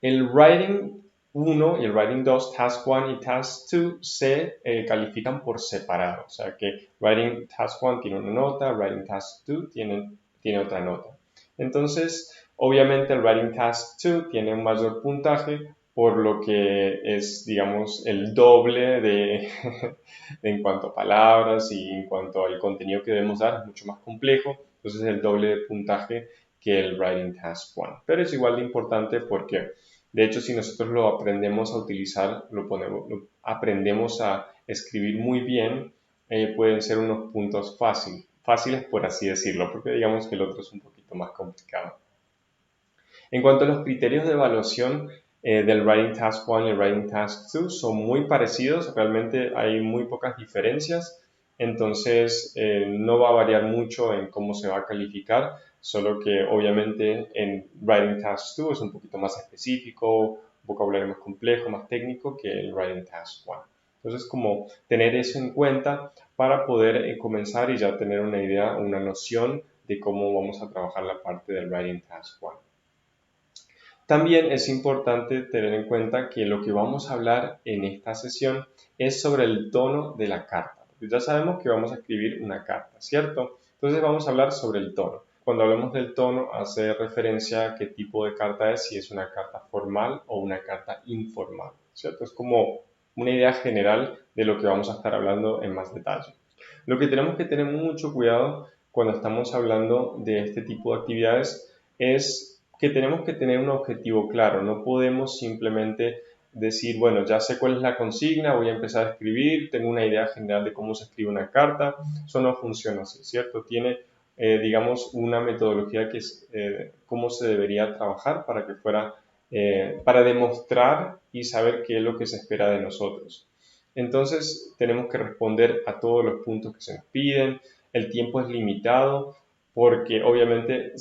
El Writing 1 y el Writing 2, Task 1 y Task 2 se califican por separado. O sea que Writing Task 1 tiene una nota, Writing Task 2 tiene otra nota. Entonces, obviamente el Writing Task 2 tiene un mayor puntaje por lo que es, digamos, el doble de en cuanto a palabras y en cuanto al contenido que debemos dar, es mucho más complejo. Entonces, el doble de puntaje que el Writing Task 1. Pero es igual de importante porque, de hecho, si nosotros lo aprendemos a utilizar, lo aprendemos a escribir muy bien, pueden ser unos puntos fáciles por así decirlo, porque digamos que el otro es un poquito más complicado. En cuanto a los criterios de evaluación del Writing Task 1 y el Writing Task 2, son muy parecidos, realmente hay muy pocas diferencias, entonces no va a variar mucho en cómo se va a calificar, solo que obviamente en Writing Task 2 es un poquito más específico, vocabulario más complejo, más técnico que el Writing Task 1. Entonces, como tener eso en cuenta para poder comenzar y ya tener una idea, una noción de cómo vamos a trabajar la parte del Writing Task 1. También es importante tener en cuenta que lo que vamos a hablar en esta sesión es sobre el tono de la carta. Porque ya sabemos que vamos a escribir una carta, ¿cierto? Entonces vamos a hablar sobre el tono. Cuando hablamos del tono, hace referencia a qué tipo de carta es, si es una carta formal o una carta informal, ¿cierto? Es como una idea general de lo que vamos a estar hablando en más detalle. Lo que tenemos que tener mucho cuidado cuando estamos hablando de este tipo de actividades es que tenemos que tener un objetivo claro, no podemos simplemente decir, bueno, ya sé cuál es la consigna, voy a empezar a escribir, tengo una idea general de cómo se escribe una carta, eso no funciona así, ¿cierto? Tiene, digamos, una metodología que es cómo se debería trabajar para que fuera, para demostrar y saber qué es lo que se espera de nosotros. Entonces, tenemos que responder a todos los puntos que se nos piden, el tiempo es limitado, porque obviamente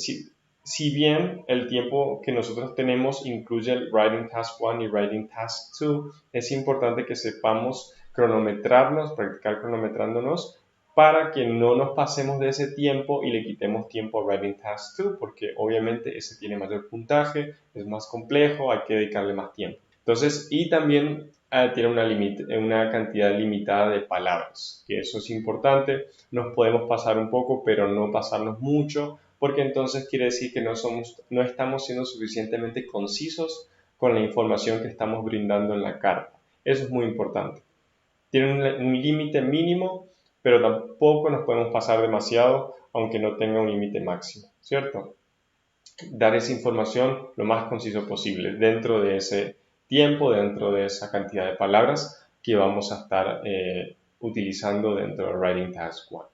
si bien el tiempo que nosotros tenemos incluye el Writing Task 1 y Writing Task 2, es importante que sepamos cronometrarnos, practicar cronometrándonos para que no nos pasemos de ese tiempo y le quitemos tiempo a Writing Task 2, porque obviamente ese tiene mayor puntaje, es más complejo, hay que dedicarle más tiempo. Entonces, y también tiene una cantidad limitada de palabras, que eso es importante, nos podemos pasar un poco, pero no pasarnos mucho, porque entonces quiere decir que no estamos siendo suficientemente concisos con la información que estamos brindando en la carta. Eso es muy importante. Tiene un límite mínimo, pero tampoco nos podemos pasar demasiado, aunque no tenga un límite máximo, ¿cierto? Dar esa información lo más conciso posible dentro de ese tiempo, dentro de esa cantidad de palabras que vamos a estar utilizando dentro de Writing Task 1.